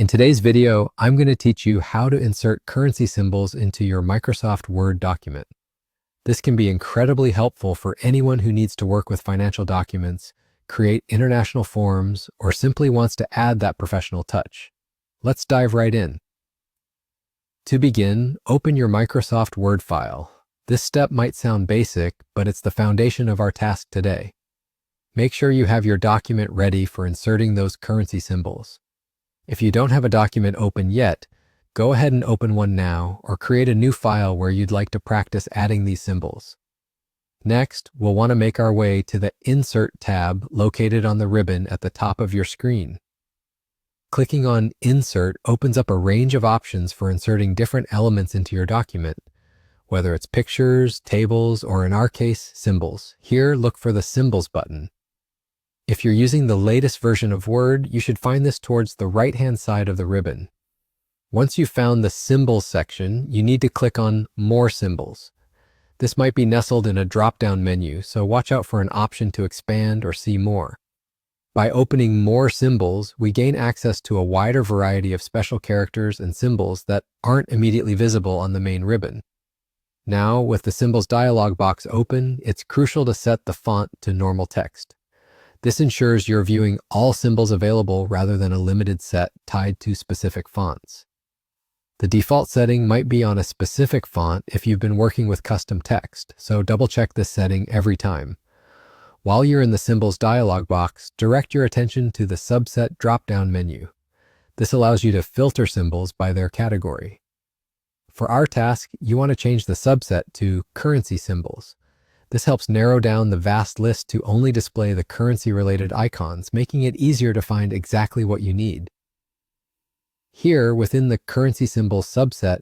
In today's video, I'm going to teach you how to insert currency symbols into your Microsoft Word document. This can be incredibly helpful for anyone who needs to work with financial documents, create international forms, or simply wants to add that professional touch. Let's dive right in. To begin, open your Microsoft Word file. This step might sound basic, but it's the foundation of our task today. Make sure you have your document ready for inserting those currency symbols. If you don't have a document open yet, go ahead and open one now or create a new file where you'd like to practice adding these symbols. Next, we'll want to make our way to the Insert tab located on the ribbon at the top of your screen. Clicking on Insert opens up a range of options for inserting different elements into your document, whether it's pictures, tables, or in our case, symbols. Here, look for the Symbols button. If you're using the latest version of Word, you should find this towards the right-hand side of the ribbon. Once you've found the Symbols section, you need to click on More Symbols. This might be nestled in a drop-down menu, so watch out for an option to expand or see more. By opening More Symbols, we gain access to a wider variety of special characters and symbols that aren't immediately visible on the main ribbon. Now, with the Symbols dialog box open, it's crucial to set the font to normal text. This ensures you're viewing all symbols available rather than a limited set tied to specific fonts. The default setting might be on a specific font if you've been working with custom text, so double-check this setting every time. While you're in the Symbols dialog box, direct your attention to the Subset drop-down menu. This allows you to filter symbols by their category. For our task, you want to change the subset to Currency Symbols. This helps narrow down the vast list to only display the currency-related icons, making it easier to find exactly what you need. Here, within the Currency Symbols subset,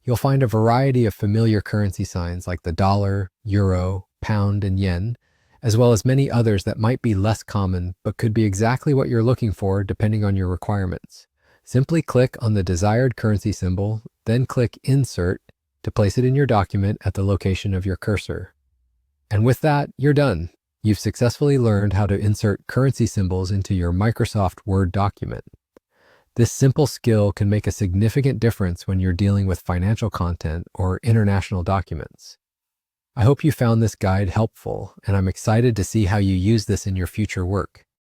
you'll find a variety of familiar currency signs like the dollar, euro, pound, and yen, as well as many others that might be less common but could be exactly what you're looking for depending on your requirements. Simply click on the desired currency symbol, then click Insert to place it in your document at the location of your cursor. And with that, you're done. You've successfully learned how to insert currency symbols into your Microsoft Word document. This simple skill can make a significant difference when you're dealing with financial content or international documents. I hope you found this guide helpful, and I'm excited to see how you use this in your future work.